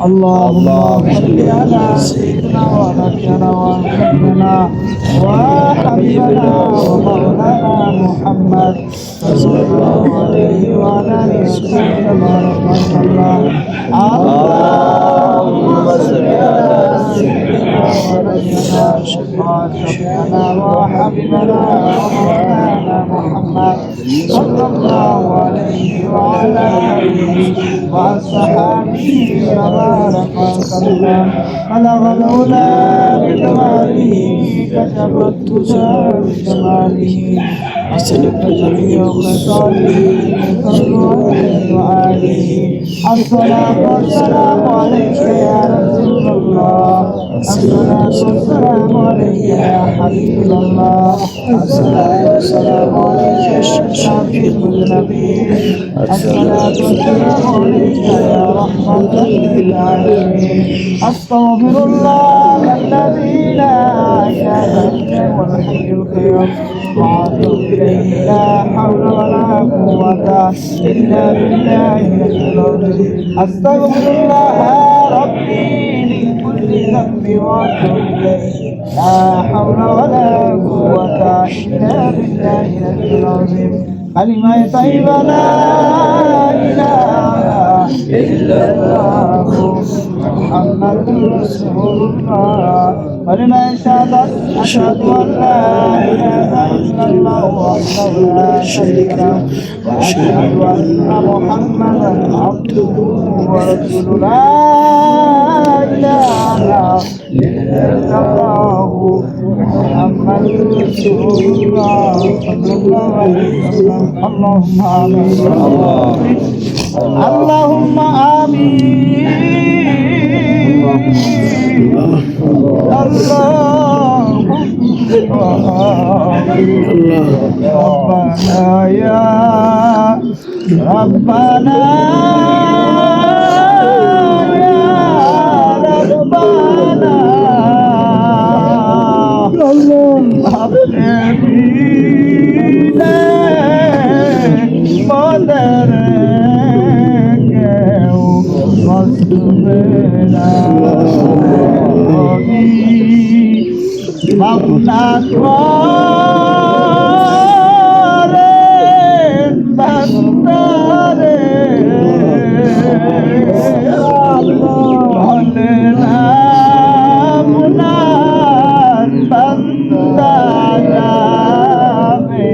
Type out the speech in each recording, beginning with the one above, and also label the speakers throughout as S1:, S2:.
S1: اللهم صل على سيدنا ونبينا وحبيبنا وحبيبنا ومولانا محمد صلى الله عليه وعلى آله وسلم اللهم صل على سيدنا ونبينا وشفيعنا وحبيبنا ومولانا محمد صلى الله عليه وعلى آله وصحبه وبارك وسلم بلغ العلا بكماله كشف الدجى بجماله أسلك جميع خصاله صلوا عليه وآله الصلاة والسلام عليك يا رسول الله الصلاة والسلام عليك يا حبيب الله الصلاة والسلام عليك يا شفيع المذنبين الصلاة والسلام عليك يا رحمة للعالمين أستغفر الله الذي لا إله إلا هو الحي القيوم وأتوب إليه لا حول ولا قوة إلا بالله العظيم أستغفر الله ربي من كل ذنب وأتوب إليه لا حول ولا قوة إلا بالله العظيم كلمة طيبة لا إله إلا الله محمد رسول الله ولما شهدت أشهد أن لا إله إلا الله وحده لا شريك له وأشهد أن محمدا عبده ورسوله لا إله إلا الله محمد رسول الله صلى الله عليه وسلم اللهم آمين اللهم آمين ربنا يا ربنا يا ربنا Mapna kare bandare bole na munar bandara me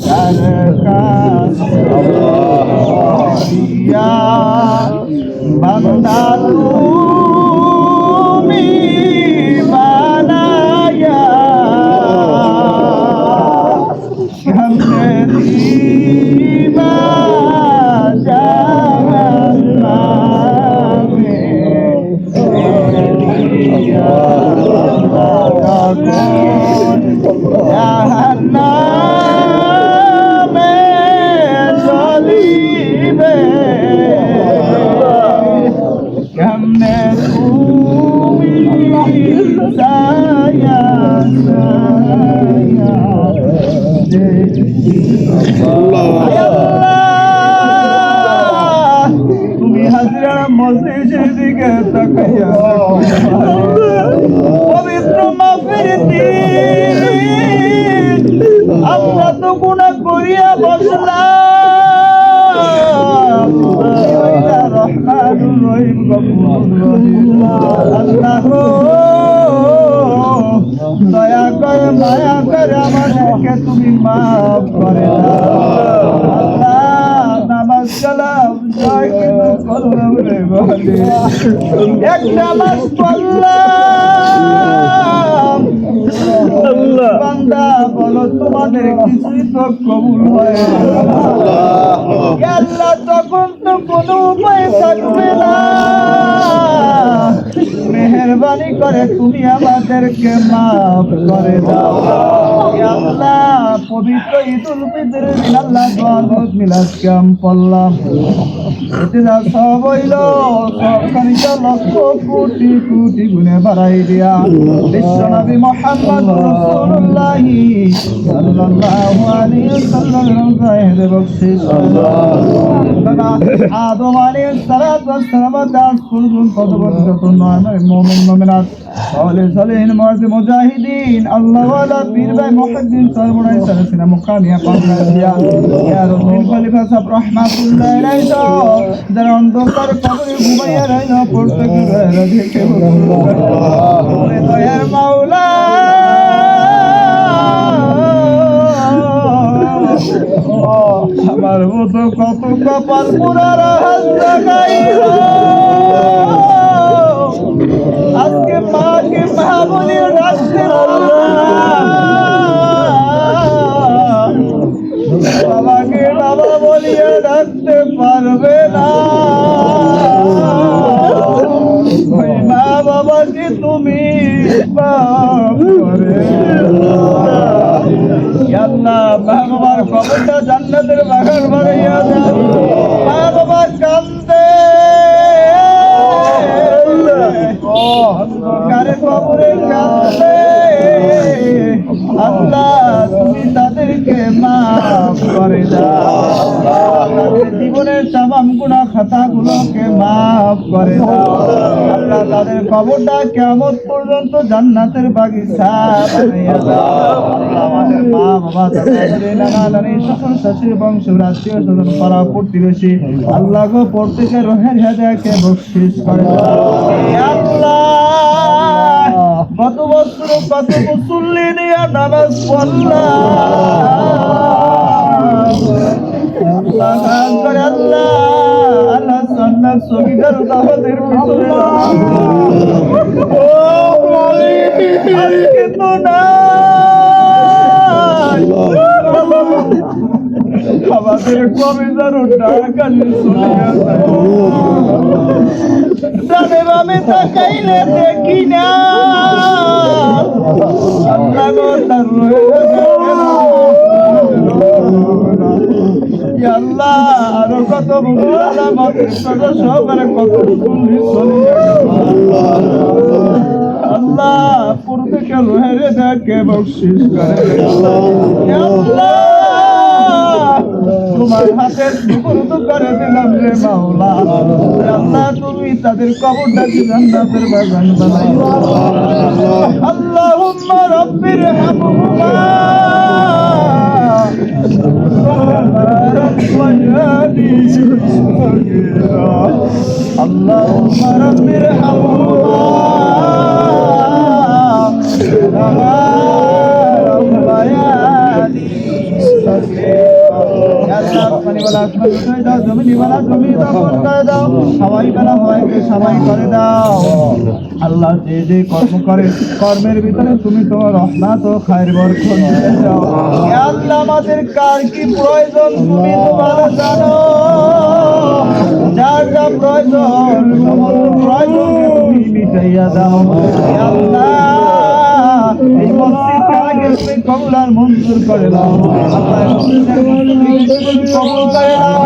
S1: sarkar ya bandatu তুমি হাজিরা মসজিদের দিকে তাকাইয়া পবিত্র মাফের দিন আমরা তো গুনাহ করিয়া বসলাম রহমানুর রহিম গফুরুর রহিম আল্লাহ দয়া করে মায়া করে আমাদেরকে তুমি মাফ করে দাও নামাজ কালাম জয় করলাম রে বলে এক নামাজ পড়লাম বান্দা বলো তোমাদের কিছুই তো কবুল হয় আল্লাহ তখন তো কোনো উপায় থাকবে না মেহেরবানি করে তুমি আমাদেরকে মাফ করে দাও। ইয়া আল্লাহ, পবিত্র ঈদুল ফিতরের দিন আল্লাহ দোয়াত মিলাদ ক্যাম্প পড়লাম, এতে যা সব হইল সরকারিটা লক্ষ কোটি কোটি গুণে বাড়াই দিয়া বিশ্বনবী মুহাম্মদ রাসূলুল্লাহ সাল্লাল্লাহু আলাইহি ওয়াসাল্লাম জাহের বখশিশ আদম আলাইহিস সালাতু ওয়াস সালাম দাস পর্যন্ত পদবত নয় মুমিন মুমিনাত সালেহিন মুজাহিদিন আল্লাহ ওয়ালা পীর ভাই মুহাদ্দিস সরবরাই সালাসিনা মুকামিয়া পাওয়া দিয়া ইয়া রাব্বুল খলিফা সাহেব রাহমাতুল্লাহ আলাইহি যারা অন্ধকার কবরে ঘুমাইয়া রইল পড়তে গেলে দেখে ওরে দয়ার মাওলা আমার মতো কত কপাল পুরার হাত লাগাইল আজকে মাকে মা বলে ডাকতে বাবাকে বাবা বলিয়ে ডাকতে পারবে না। ওই মা বাবাকে তুমি মাফ করে আল্লাহ, মা বাবার কবরটা জান্নাতের বাগান বানাইয়া দাও। মা বাবা কান্দে অন্ধকারে কবরে কান্দে, আল্লাহ তুমি তাদেরকে মাফ করে দাও। তাদের জীবনের তামাম গুনাহ খাতাগুলোকে মাফ করে দাও। আল্লাহ তাদের কবরটা কিয়ামত পর্যন্ত জান্নাতের বাগিচা বানাইয়া দাও। আমাদের মা বাবা দাদা নানা নানি সকল শাশুড়ি বংশ রাষ্ট্রীয় স্বজন পাড়া প্রতিবেশী আল্লাহ গো প্রত্যেকের রোহের হেদায়াতকে বখশিশ করে দাও। আল্লাহ কত বছর কত মুসল্লি নিয়ে নামাজ পড়লাম, আল্লাহ আল্লাহ আল্লাহ জান্নাত সগীরার আমাদের ভিতরে ও মালিক আজকে তো না আমাদের কবিতার ডাকানি শুনিয়া ডানে বামে তাকাইলে দেখি না আল্লাহ গো তার আল্লাহ আরো কত সবার কত আল্লাহ পূর্বে রোহেরে দেখে বখশিশ করে আল্লাহ তোমার হাতের সুপুর্দ করে দিলাম রে মাওলা। আল্লাহ তুমি তাদের কবরটাকে জান্নাতের বাগান বানাইও। আল্লাহুম্মা রাব্বির হামহুমা আল্লাহুম্মা রাব্বির হামহুমা আল্লাহ যে যে কর্ম করে কর্মের ভিতরে তুমি তোমার রহমত ও খায়ের বরকত দিয়ে দাও। আল্লাহ আমাদের কার কি প্রয়োজন তুমি তো ভালো জানো, যার যা প্রয়োজন সমস্ত প্রয়োজন তুমি মিটাইয়া দাও। আল্লাহ এই মসজিদ কাকে তুমি কবুল আর মঞ্জুর করে দাও। কবুল করে দাও।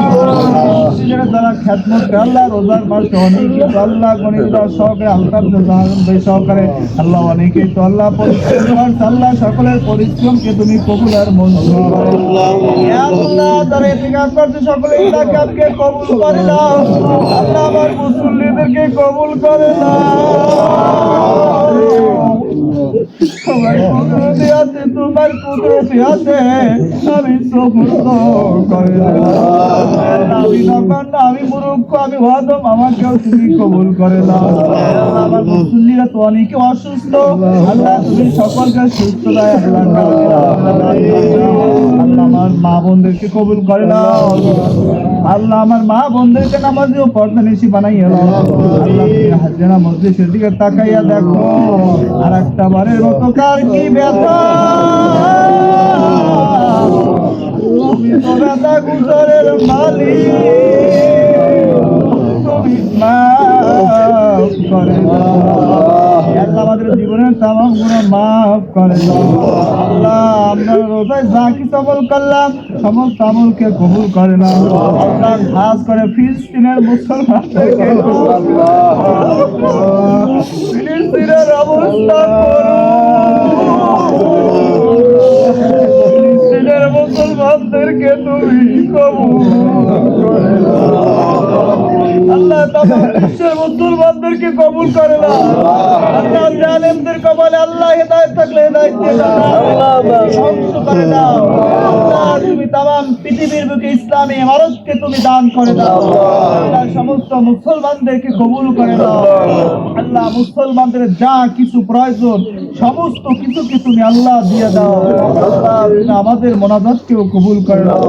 S1: যারা খেদমত করে আল্লাহ রোজার মাসে অনেক আল্লাহ গণিত সহকারে আলতাফ সহকারে আল্লাহ অনেকে তো আল্লাহ পরিশ্রম আল্লাহ সকলের পরিশ্রমকে তুমি কবুল আর মঞ্জুর করো। আল্লাহ তারা ইতিকাফ করতে সকলে ইতিকাফকে কবুল করে দাও। আল্লাহ আমার মুসল্লিদেরকে কবুল করে দাও। সবাই কুদরতি আছে, তোমার কুদরতি আছে, আমি সমস্ত করে আমি মূর্খ, আমি ওয়াদম, আমাকেও তুমি কবুল করে দাও। আমার মুসল্লিরা তো অনেকে অসুস্থ, আল্লাহ তুমি সকলকে সুস্থ দেয়। আল্লাহ আমার মা বোনদেরকে কবুল করে দাও। আল্লাহ আমার মা বোনদেরকে নামাজি ও পর্দা নিশি বানাইয়া দাও। আল্লাহ তুমি হাজিরা মসজিদের দিকে তাকাইয়া দেখো, আর একটা বারের মতো কার কি ব্যথা, তুমি তো ব্যথা গুজরের মালিক, তুমি মাফ করে দাও। আল্লাহ আমাদের জীবনের তামাম গুনাহ মাফ করে দাও আল্লাহ। আমরা রোজায় যা কিছু আমল করলাম সমস্ত আমলকে কবুল করে নাও আল্লাহ। খাস করে ফিলিস্তিনের মুসলমানদেরকে ফিলিস্তিনের অবস্থা ফিলিস্তিনের মুসলমানদেরকে তুমি কবুল করে নাও আল্লাহ। তামাম বিশ্বের মুসলমানদেরকে কবুল করে নাও আল্লাহ। জালেমদের কপালে আল্লাহ হেদায়েত থাকলে হেদায়েত দিয়ে দাও আল্লাহ, ধ্বংস করে দাও আল্লাহ। তুমি তামাম পৃথিবীর বুকে ইসলামী ইমারতকে তুমি দান করে দাও আল্লাহ। সমস্ত মুসলমানদেরকে কবুল করে দাও আল্লাহ। মুসলমানদের যা কিছু প্রয়োজন সমস্ত কিছুকে তুমি আল্লাহ দিয়ে দাও আল্লাহ। তুমি আমাদের মোনাজাতকেও কবুল করে দাও।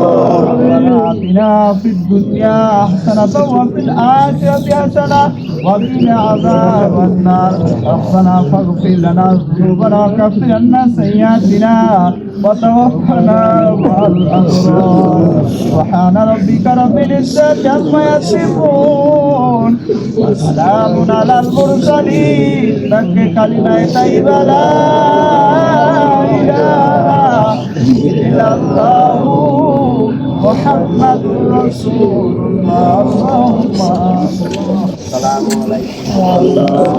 S1: আতিনা ফিদ দুনিয়া হাসানাতাও ওয়া ফিল আখিরাতি হাসানাহ ওয়া কিনা আযাবান নার। রব্বানা ফাগফির লানা যুনুবানা ওয়া কাফির আন্না সাইয়্যাতিনা ওয়া তাওয়াফানা মা'আল আবরার। সুবহানা রাব্বিকা রাব্বিল ইজ্জাতি আম্মা ইয়াসিফুন ওয়া সালামুন আলাল মুরসালিন। তাকে কালিমায়ে তাইয়্যিবা লা ইলাহা ইল্লাল্লাহু মুহাম্মাদুর রাসূলুল্লাহ। আল্লাহুম্মা সাল্লাল্লাহু আলাইহি ওয়া সাল্লাম।